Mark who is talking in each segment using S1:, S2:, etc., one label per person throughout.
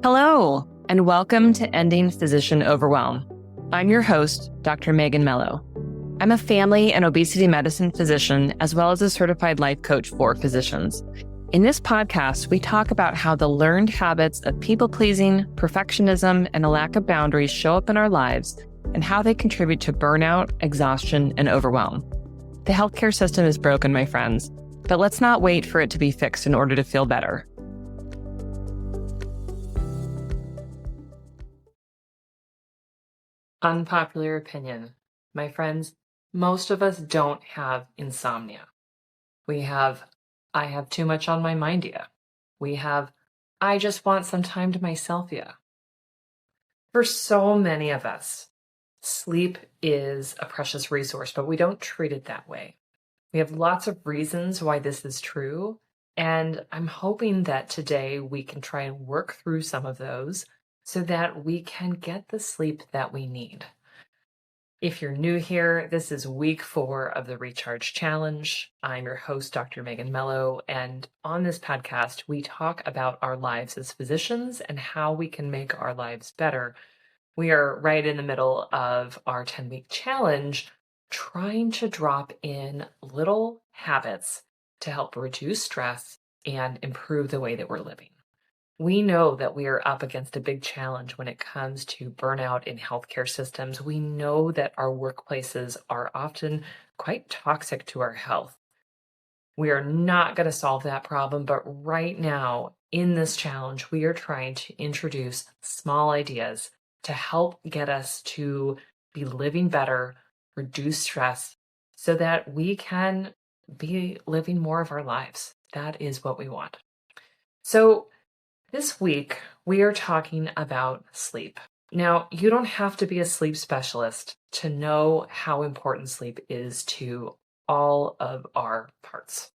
S1: Hello, and welcome to Ending Physician Overwhelm. I'm your host, Dr. Megan Mello. I'm a family and obesity medicine physician, as well as a certified life coach for physicians. In this podcast, we talk about how the learned habits of people-pleasing, perfectionism, and a lack of boundaries show up in our lives and how they contribute to burnout, exhaustion, and overwhelm. The healthcare system is broken, my friends, but let's not wait for it to be fixed in order to feel better. Unpopular opinion. My friends, most of us don't have insomnia. We have, I have too much on my mind, yeah. We have, I just want some time to myself, yeah. For so many of us, sleep is a precious resource, but we don't treat it that way. We have lots of reasons why this is true, and I'm hoping that today we can try and work through some of those so that we can get the sleep that we need. If you're new here, this is week 4 of the Recharge Challenge. I'm your host, Dr. Megan Mello, and on this podcast, we talk about our lives as physicians and how we can make our lives better. We are right in the middle of our 10-week challenge, trying to drop in little habits to help reduce stress and improve the way that we're living. We know that we are up against a big challenge when it comes to burnout in healthcare systems. We know that our workplaces are often quite toxic to our health. We are not going to solve that problem, but right now in this challenge, we are trying to introduce small ideas to help get us to be living better, reduce stress, so that we can be living more of our lives. That is what we want. So this week, we are talking about sleep. Now, you don't have to be a sleep specialist to know how important sleep is to all of our parts,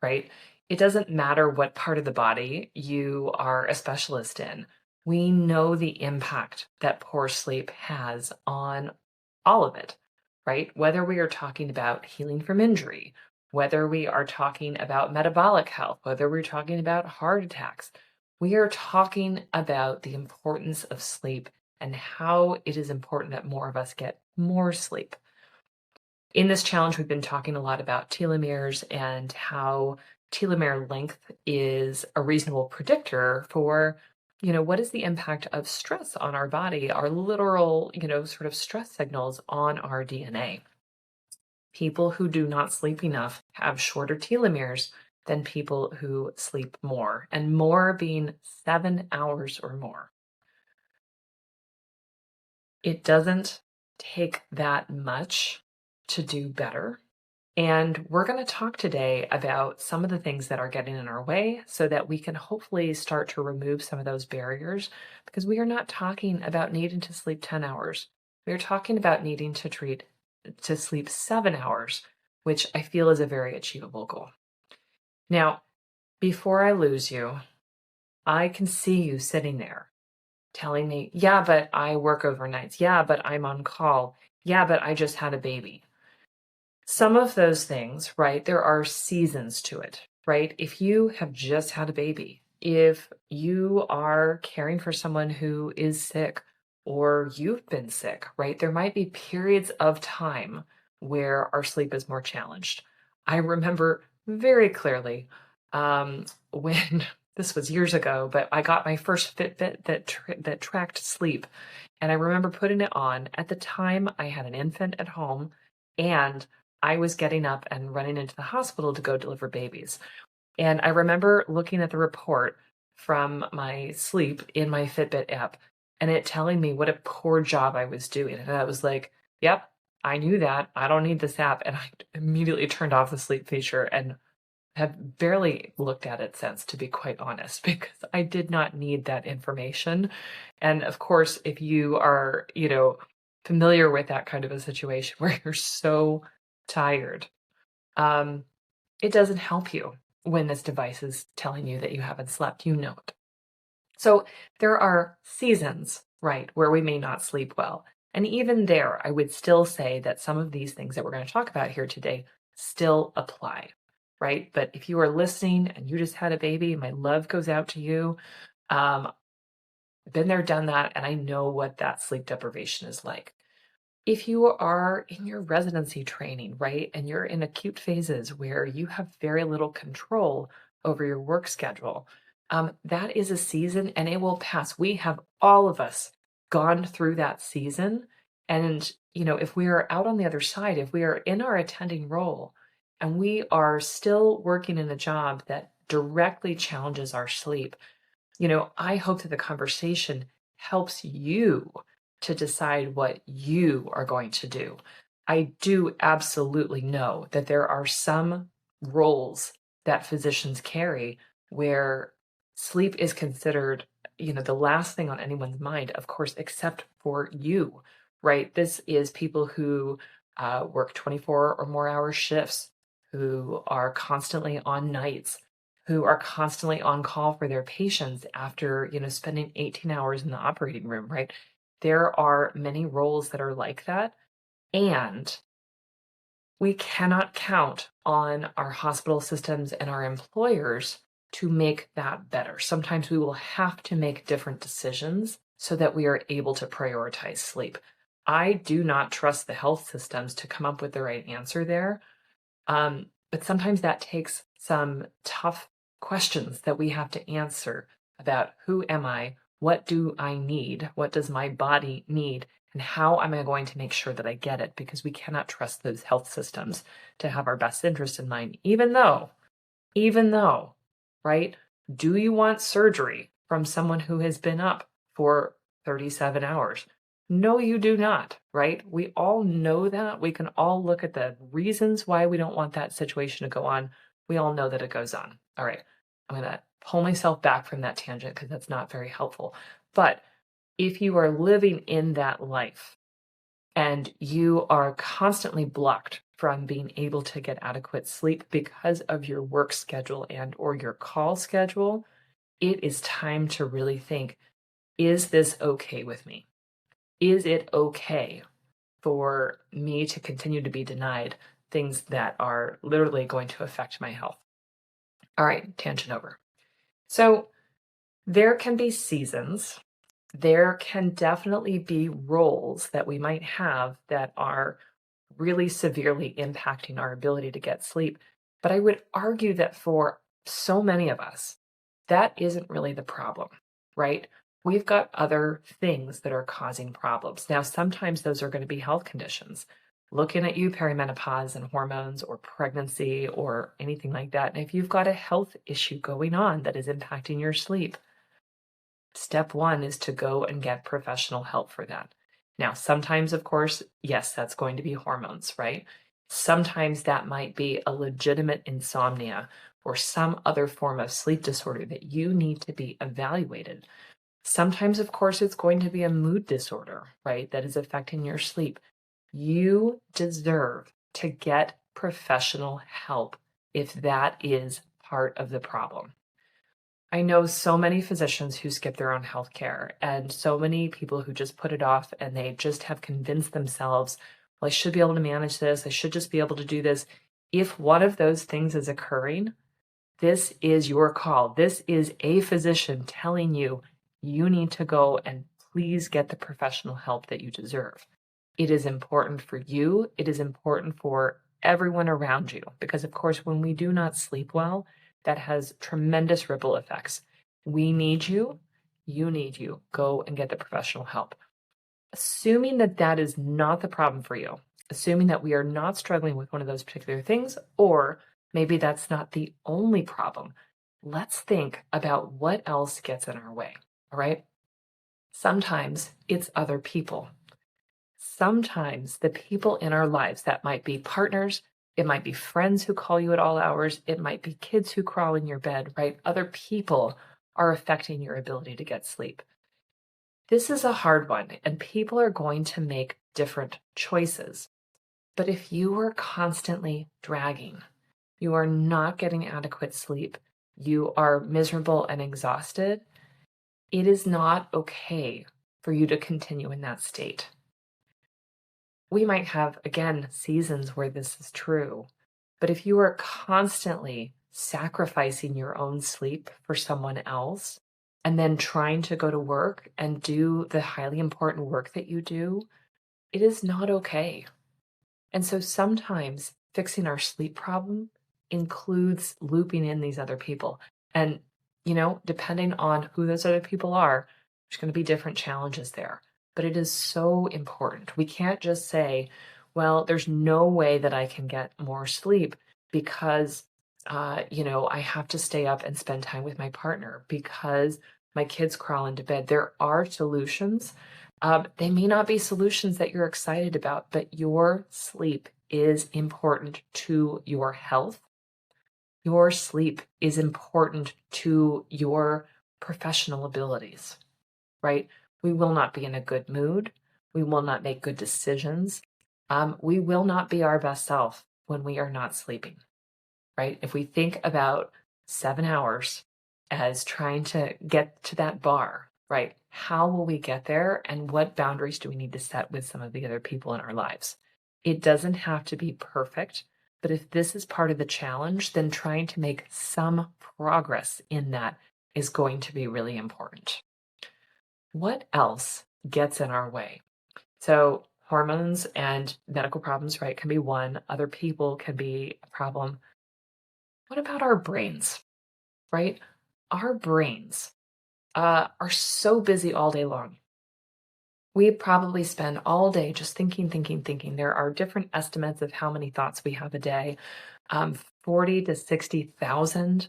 S1: right? It doesn't matter what part of the body you are a specialist in. We know the impact that poor sleep has on all of it, right? Whether we are talking about healing from injury, whether we are talking about metabolic health, whether we're talking about heart attacks, we are talking about the importance of sleep and how it is important that more of us get more sleep. In this challenge, we've been talking a lot about telomeres and how telomere length is a reasonable predictor for, what is the impact of stress on our body, our literal, sort of stress signals on our DNA. People who do not sleep enough have shorter telomeres than people who sleep more, and more being 7 hours or more. It doesn't take that much to do better. And we're going to talk today about some of the things that are getting in our way so that we can hopefully start to remove some of those barriers, because we are not talking about needing to sleep 10 hours. We are talking about needing to sleep 7 hours, which I feel is a very achievable goal. Now, before I lose you, I can see you sitting there telling me, yeah, but I work overnights. Yeah, but I'm on call. Yeah, but I just had a baby. Some of those things, right, there are seasons to it, right? If you have just had a baby, if you are caring for someone who is sick or you've been sick, right, there might be periods of time where our sleep is more challenged. I remember very clearly when this was years ago, but I got my first Fitbit that tracked sleep. And I remember putting it on. At the time, I had an infant at home, and I was getting up and running into the hospital to go deliver babies. And I remember looking at the report from my sleep in my Fitbit app and it telling me what a poor job I was doing. And I was like, yep, I knew that. I don't need this app. And I immediately turned off the sleep feature and have barely looked at it since, to be quite honest, because I did not need that information. And of course, if you are, familiar with that kind of a situation where you're so tired, it doesn't help you when this device is telling you that you haven't slept. You know it. So there are seasons, right, where we may not sleep well. And even there, I would still say that some of these things that we're going to talk about here today still apply, right? But if you are listening and you just had a baby, my love goes out to you. been there, done that, and I know what that sleep deprivation is like. If you are in your residency training, right, and you're in acute phases where you have very little control over your work schedule, that is a season and it will pass. We have all of us gone through that season. And, if we are out on the other side, if we are in our attending role and we are still working in a job that directly challenges our sleep, I hope that the conversation helps you to decide what you are going to do. I do absolutely know that there are some roles that physicians carry where sleep is considered, the last thing on anyone's mind, of course, except for you, right? This is people who work 24 or more hour shifts, who are constantly on nights, who are constantly on call for their patients after, spending 18 hours in the operating room, right? There are many roles that are like that. And we cannot count on our hospital systems and our employers to make that better. Sometimes we will have to make different decisions so that we are able to prioritize sleep. I do not trust the health systems to come up with the right answer there. But sometimes that takes some tough questions that we have to answer about who am I? What do I need? What does my body need? And how am I going to make sure that I get it? Because we cannot trust those health systems to have our best interest in mind, even though, right? Do you want surgery from someone who has been up for 37 hours? No, you do not, right? We all know that. We can all look at the reasons why we don't want that situation to go on. We all know that it goes on. All right. I'm going to pull myself back from that tangent because that's not very helpful. But if you are living in that life and you are constantly blocked from being able to get adequate sleep because of your work schedule and or your call schedule, it is time to really think, is this okay with me? Is it okay for me to continue to be denied things that are literally going to affect my health? All right, tangent over. So there can be seasons. There can definitely be roles that we might have that are really severely impacting our ability to get sleep. But I would argue that for so many of us, that isn't really the problem, right? We've got other things that are causing problems. Now, sometimes those are going to be health conditions. Looking at you, perimenopause and hormones or pregnancy or anything like that. And if you've got a health issue going on that is impacting your sleep, step one is to go and get professional help for that. Now, sometimes, of course, yes, that's going to be hormones, right? Sometimes that might be a legitimate insomnia or some other form of sleep disorder that you need to be evaluated. Sometimes, of course, it's going to be a mood disorder, right, that is affecting your sleep. You deserve to get professional help if that is part of the problem. I know so many physicians who skip their own health care and so many people who just put it off and they just have convinced themselves, well, I should be able to manage this. I should just be able to do this. If one of those things is occurring, this is your call. This is a physician telling you you need to go and please get the professional help that you deserve. It is important for you. It is important for everyone around you because, of course, when we do not sleep well, that has tremendous ripple effects. We need you. You need you. Go and get the professional help. Assuming that that is not the problem for you, assuming that we are not struggling with one of those particular things, or maybe that's not the only problem, let's think about what else gets in our way. All right. Sometimes it's other people. Sometimes the people in our lives, that might be partners, it might be friends who call you at all hours, it might be kids who crawl in your bed, right? Other people are affecting your ability to get sleep. This is a hard one, and people are going to make different choices. But if you are constantly dragging, you are not getting adequate sleep, you are miserable and exhausted, it is not okay for you to continue in that state. We might have, again, seasons where this is true, but if you are constantly sacrificing your own sleep for someone else, and then trying to go to work and do the highly important work that you do, it is not okay. And so sometimes fixing our sleep problem includes looping in these other people. And, depending on who those other people are, there's going to be different challenges there. But it is so important. We can't just say, well, there's no way that I can get more sleep because, I have to stay up and spend time with my partner because my kids crawl into bed. There are solutions. They may not be solutions that you're excited about, but your sleep is important to your health. Your sleep is important to your professional abilities, right? We will not be in a good mood. We will not make good decisions. We will not be our best self when we are not sleeping, right? If we think about 7 hours as trying to get to that bar, right? How will we get there? And what boundaries do we need to set with some of the other people in our lives? It doesn't have to be perfect, but if this is part of the challenge, then trying to make some progress in that is going to be really important. What else gets in our way? So hormones and medical problems, right, can be one. Other people can be a problem. What about our brains, right? Our brains are so busy all day long. We probably spend all day just thinking, thinking, thinking. There are different estimates of how many thoughts we have a day. 40 to 60,000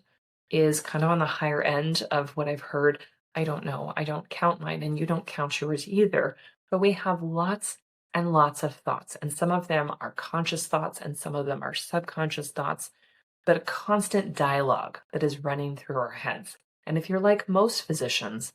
S1: is kind of on the higher end of what I've heard. I don't know. I don't count mine, and you don't count yours either. But we have lots and lots of thoughts, and some of them are conscious thoughts, and some of them are subconscious thoughts, but a constant dialogue that is running through our heads. And if you're like most physicians,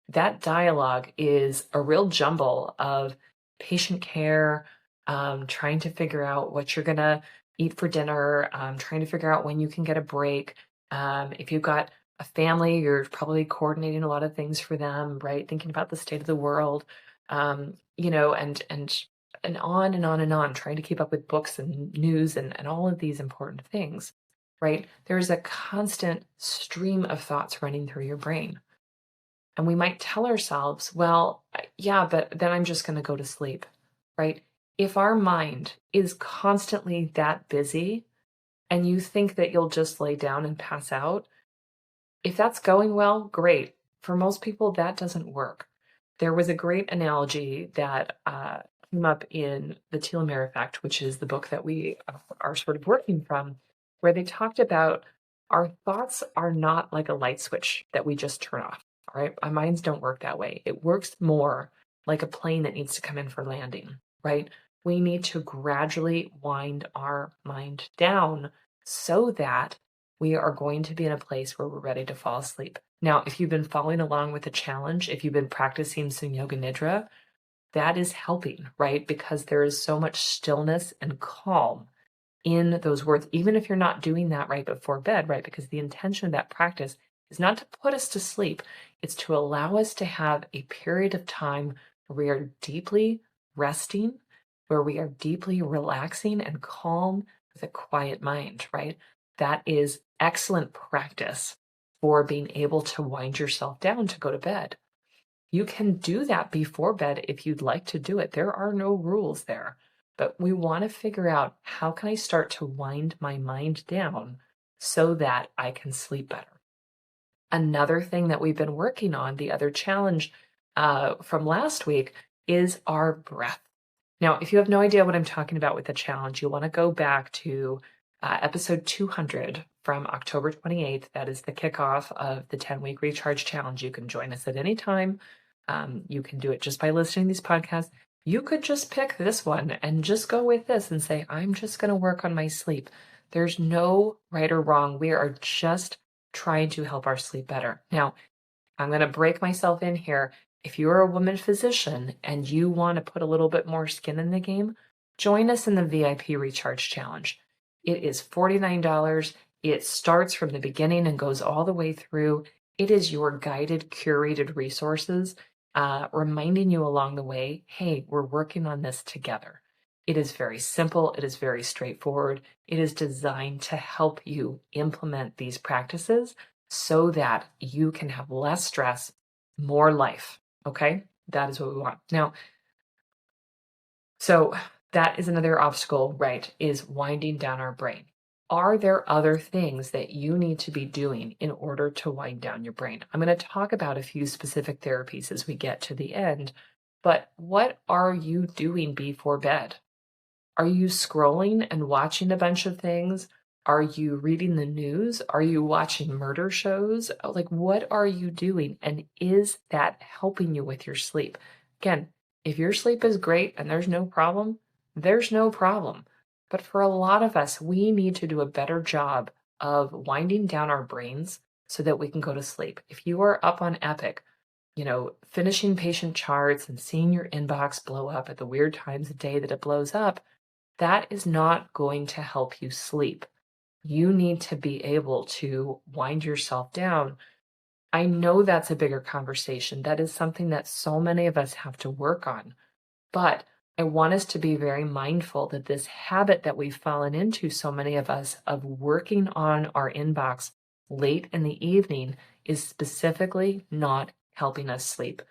S1: that dialogue is a real jumble of patient care, trying to figure out what you're going to eat for dinner, trying to figure out when you can get a break. If you've got a family, you're probably coordinating a lot of things for them, right? Thinking about the state of the world, and on and on and on, trying to keep up with books and news and all of these important things, right? There's a constant stream of thoughts running through your brain. And we might tell ourselves, well, yeah, but then I'm just going to go to sleep, right? If our mind is constantly that busy and you think that you'll just lay down and pass out, if that's going well, great. For most people, that doesn't work. There was a great analogy that came up in The Telomere Effect, which is the book that we are sort of working from, where they talked about our thoughts are not like a light switch that we just turn off. All right. Our minds don't work that way. It works more like a plane that needs to come in for landing, right? We need to gradually wind our mind down so that we are going to be in a place where we're ready to fall asleep. Now, if you've been following along with the challenge, if you've been practicing some yoga nidra, that is helping, right? Because there is so much stillness and calm in those words, even if you're not doing that right before bed, right? Because the intention of that practice is not to put us to sleep. It's to allow us to have a period of time where we are deeply resting, where we are deeply relaxing and calm with a quiet mind, right? That is excellent practice for being able to wind yourself down to go to bed. You can do that before bed if you'd like to do it. There are no rules there. But we want to figure out, how can I start to wind my mind down so that I can sleep better? Another thing that we've been working on, the other challenge from last week, is our breath. Now, if you have no idea what I'm talking about with the challenge, you'll want to go back to episode 200 from October 28th. That is the kickoff of the 10-week recharge challenge. You can join us at any time. You can do it just by listening to these podcasts. You could just pick this one and just go with this and say, I'm just going to work on my sleep. There's no right or wrong. We are just trying to help our sleep better. Now, I'm going to break myself in here. If you're a woman physician and you want to put a little bit more skin in the game, join us in the VIP Recharge Challenge. It is $49. It starts from the beginning and goes all the way through. It is your guided, curated resources, reminding you along the way, hey, we're working on this together. It is very simple. It is very straightforward. It is designed to help you implement these practices so that you can have less stress, more life. Okay? That is what we want. Now, so that is another obstacle, right? Is winding down our brain. Are there other things that you need to be doing in order to wind down your brain? I'm going to talk about a few specific therapies as we get to the end, but what are you doing before bed? Are you scrolling and watching a bunch of things? Are you reading the news? Are you watching murder shows? Like, what are you doing? And is that helping you with your sleep? Again, if your sleep is great and there's no problem, there's no problem. But for a lot of us, we need to do a better job of winding down our brains so that we can go to sleep. If you are up on Epic, finishing patient charts and seeing your inbox blow up at the weird times of day that it blows up, that is not going to help you sleep. You need to be able to wind yourself down. I know that's a bigger conversation. That is something that so many of us have to work on. But I want us to be very mindful that this habit that we've fallen into, so many of us, of working on our inbox late in the evening is specifically not helping us sleep.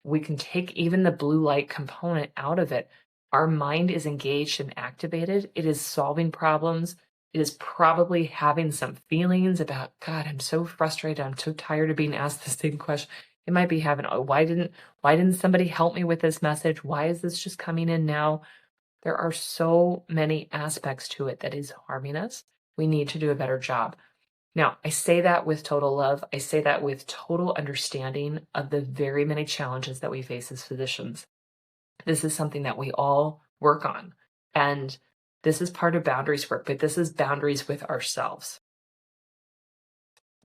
S1: We can take even the blue light component out of it. Our mind is engaged and activated. It is solving problems. It is probably having some feelings about, God, I'm so frustrated. I'm so tired of being asked the same question. It might be having, oh, why didn't somebody help me with this message? Why is this just coming in now? There are so many aspects to it that is harming us. We need to do a better job. Now, I say that with total love. I say that with total understanding of the very many challenges that we face as physicians. This is something that we all work on. And this is part of boundaries work, but this is boundaries with ourselves.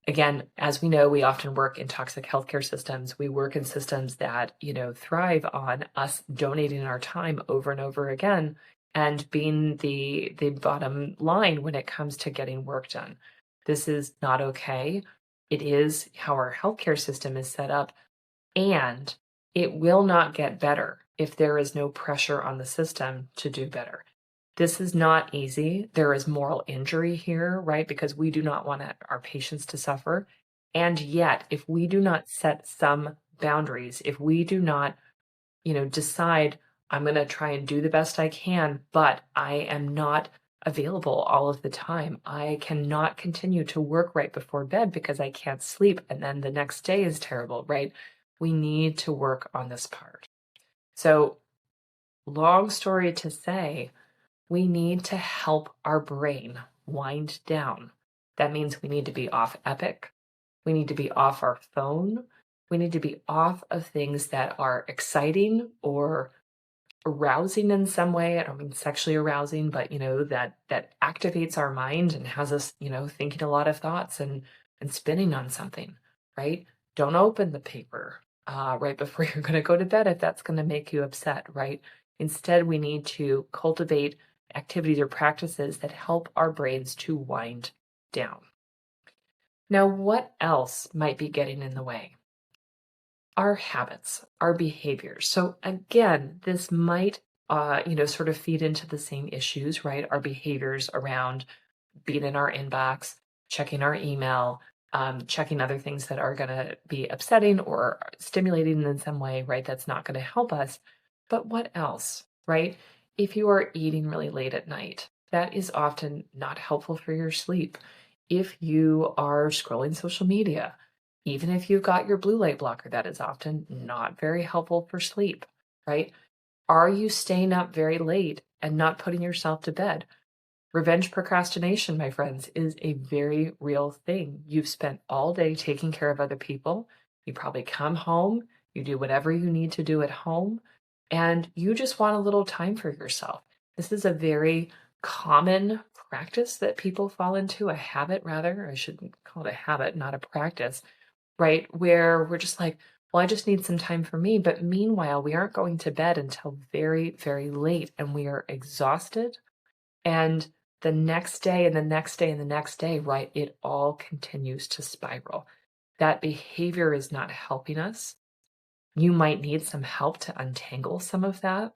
S1: Again, as we know, we often work in toxic healthcare systems. We work in systems that, thrive on us donating our time over and over again and being the bottom line when it comes to getting work done. This is not okay. It is how our healthcare system is set up, and it will not get better if there is no pressure on the system to do better. This is not easy. There is moral injury here, right? Because we do not want our patients to suffer. And yet, if we do not set some boundaries, if we do not, decide, I'm going to try and do the best I can, but I am not available all of the time. I cannot continue to work right before bed because I can't sleep. And then the next day is terrible, right? We need to work on this part. So, long story to say, we need to help our brain wind down. That means we need to be off Epic. We need to be off our phone. We need to be off of things that are exciting or arousing in some way. I don't mean sexually arousing, but that activates our mind and has us, thinking a lot of thoughts and spinning on something, right? Don't open the paper right before you're going to go to bed if that's going to make you upset, right? Instead, we need to cultivate activities or practices that help our brains to wind down. Now, what else might be getting in the way? Our habits, our behaviors. So again, this might, sort of feed into the same issues, right? Our behaviors around being in our inbox, checking our email, checking other things that are going to be upsetting or stimulating in some way, right? That's not going to help us. But what else, right? If you are eating really late at night, that is often not helpful for your sleep. If you are scrolling social media, even if you've got your blue light blocker, that is often not very helpful for sleep, right? Are you staying up very late and not putting yourself to bed? Revenge procrastination, my friends, is a very real thing. You've spent all day taking care of other people. You probably come home, you do whatever you need to do at home, and you just want a little time for yourself. This is a very common practice that people fall into, a habit rather. I shouldn't call it a habit, not a practice, right? Where we're just like, well, I just need some time for me. But meanwhile, we aren't going to bed until very, very late and we are exhausted. And the next day and the next day and the next day, right? It all continues to spiral. That behavior is not helping us. You might need some help to untangle some of that,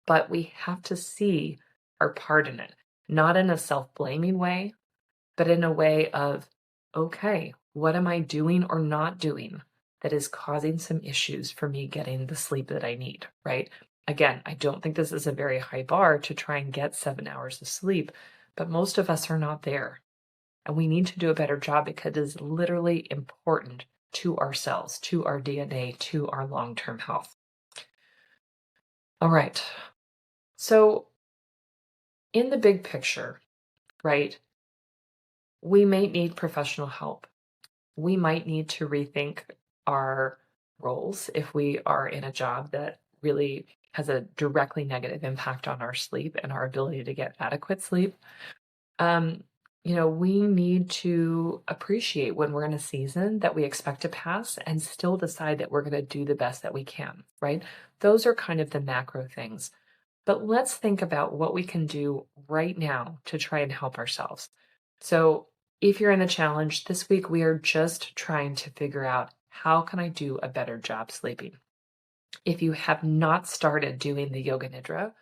S1: but we have to see our part in it, not in a self-blaming way, but in a way of okay, what am I doing or not doing that is causing some issues for me getting the sleep that I need, right? Again, I don't think this is a very high bar to try and get 7 hours of sleep, but most of us are not there. And we need to do a better job because it is literally important to ourselves, to our DNA, to our long term health. All right. So, in the big picture, right, we may need professional help. We might need to rethink our roles if we are in a job that really has a directly negative impact on our sleep and our ability to get adequate sleep. Um, we need to appreciate when we're in a season that we expect to pass and still decide that we're going to do the best that we can, right? Those are kind of the macro things. But let's think about what we can do right now to try and help ourselves. So, if you're in the challenge this week, we are just trying to figure out how can I do a better job sleeping. If you have not started doing the yoga nidra,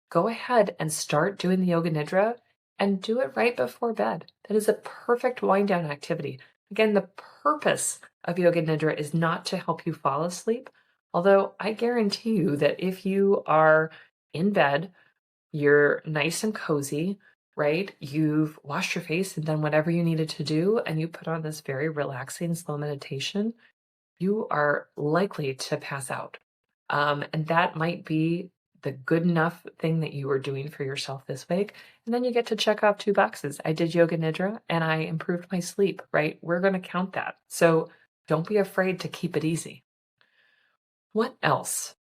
S1: go ahead and start doing the yoga nidra and do it right before bed. That is a perfect wind down activity. Again, the purpose of yoga nidra is not to help you fall asleep. Although I guarantee you that if you are in bed, you're nice and cozy, right? You've washed your face and done whatever you needed to do, and you put on this very relaxing, slow meditation, you are likely to pass out. And that might be the good enough thing that you were doing for yourself this week. And then you get to check off 2 boxes. I did yoga nidra and I improved my sleep, right? We're going to count that. So don't be afraid to keep it easy. What else?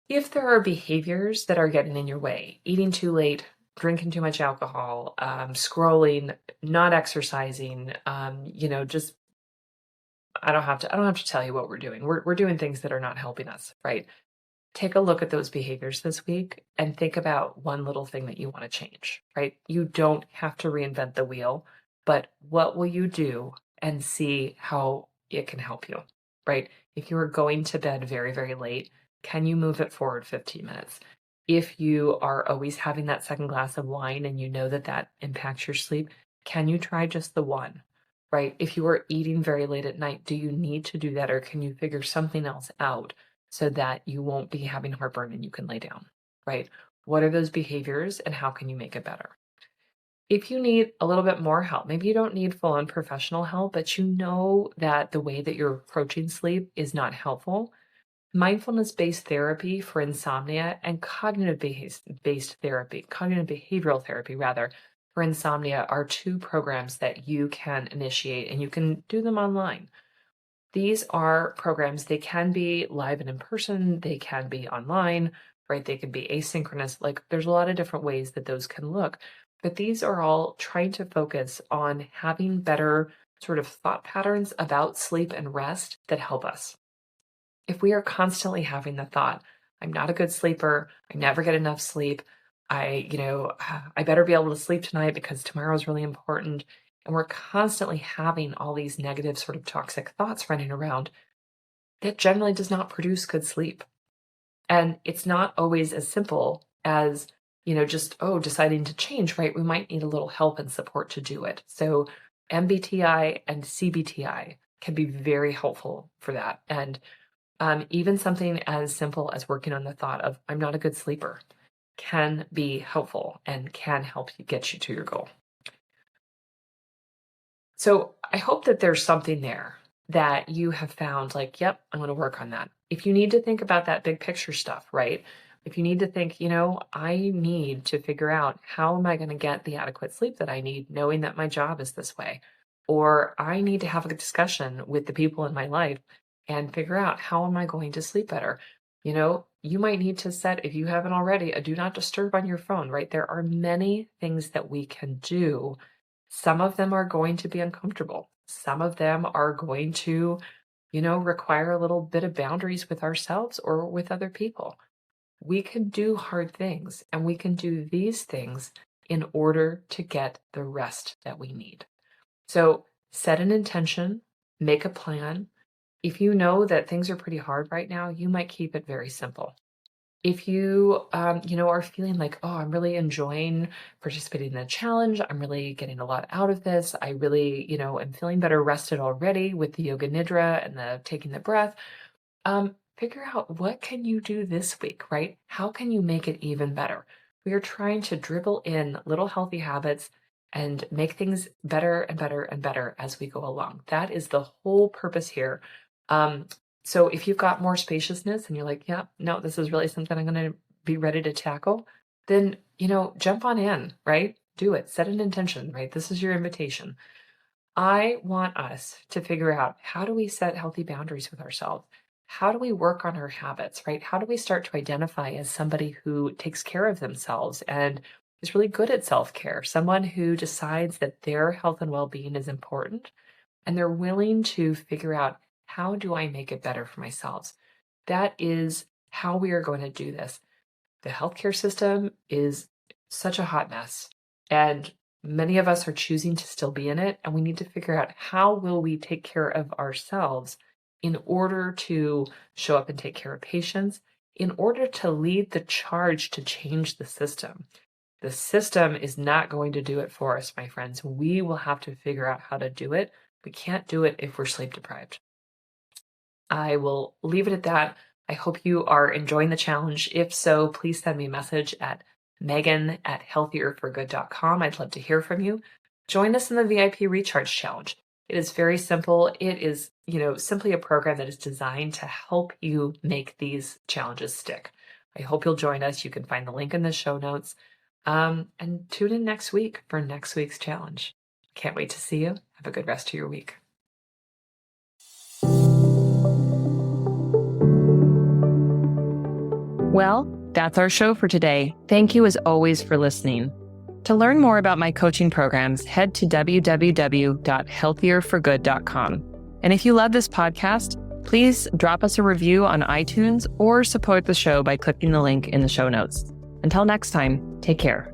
S1: If there are behaviors that are getting in your way, eating too late, drinking too much alcohol, scrolling, not exercising, just I don't have to tell you what we're doing. We're doing things that are not helping us, right? Take a look at those behaviors this week and think about one little thing that you want to change, right? You don't have to reinvent the wheel, but what will you do and see how it can help you, right? If you are going to bed very, very late, can you move it forward 15 minutes? If you are always having that second glass of wine and you know that that impacts your sleep, can you try just the one, right? If you are eating very late at night, do you need to do that or can you figure something else out so that you won't be having heartburn and you can lay down, right? What are those behaviors and how can you make it better? If you need a little bit more help, maybe you don't need full on professional help, but you know that the way that you're approaching sleep is not helpful. Mindfulness based therapy for insomnia and cognitive behavioral therapy, rather, for insomnia are 2 programs that you can initiate and you can do them online. These are programs, they can be live and in person, they can be online, right? They can be asynchronous. Like there's a lot of different ways that those can look. But these are all trying to focus on having better sort of thought patterns about sleep and rest that help us. If we are constantly having the thought, I'm not a good sleeper, I never get enough sleep, I better be able to sleep tonight because tomorrow is really important. And we're constantly having all these negative sort of toxic thoughts running around, that generally does not produce good sleep. And it's not always as simple as, just, deciding to change, right? We might need a little help and support to do it. So MBTI and CBTI can be very helpful for that. And even something as simple as working on the thought of, I'm not a good sleeper, can be helpful and can help you get you to your goal. So I hope that there's something there that you have found like, yep, I'm going to work on that. If you need to think about that big picture stuff, right? If you need to think, I need to figure out how am I going to get the adequate sleep that I need, knowing that my job is this way, or I need to have a discussion with the people in my life and figure out how am I going to sleep better. You might need to set, if you haven't already, a do not disturb on your phone, right? There are many things that we can do. Some of them are going to be uncomfortable. Some of them are going to, require a little bit of boundaries with ourselves or with other people. We can do hard things and we can do these things in order to get the rest that we need. So set an intention, make a plan. If you know that things are pretty hard right now, you might keep it very simple. If you, are feeling like, oh, I'm really enjoying participating in the challenge. I'm really getting a lot out of this. I really, am feeling better rested already with the yoga nidra and the taking the breath. Figure out what can you do this week, right? How can you make it even better? We are trying to dribble in little healthy habits and make things better and better and better as we go along. That is the whole purpose here. So if you've got more spaciousness and you're like, yeah, no, this is really something I'm going to be ready to tackle, then, jump on in, right? Do it. Set an intention, right? This is your invitation. I want us to figure out, how do we set healthy boundaries with ourselves? How do we work on our habits, right? How do we start to identify as somebody who takes care of themselves and is really good at self-care, someone who decides that their health and well-being is important, and they're willing to figure out, how do I make it better for myself? That is how we are going to do this. The healthcare system is such a hot mess, and many of us are choosing to still be in it, and we need to figure out, how will we take care of ourselves in order to show up and take care of patients, in order to lead the charge to change the system. The system is not going to do it for us, my friends. We will have to figure out how to do it. We can't do it if we're sleep deprived. I will leave it at that. I hope you are enjoying the challenge. If so, please send me a message at megan@healthierforgood.com. I'd love to hear from you. Join us in the VIP Recharge Challenge. It is very simple. It is, simply a program that is designed to help you make these challenges stick. I hope you'll join us. You can find the link in the show notes. And tune in next week for next week's challenge. Can't wait to see you. Have a good rest of your week. Well, that's our show for today. Thank you as always for listening. To learn more about my coaching programs, head to www.healthierforgood.com. And if you love this podcast, please drop us a review on iTunes or support the show by clicking the link in the show notes. Until next time, take care.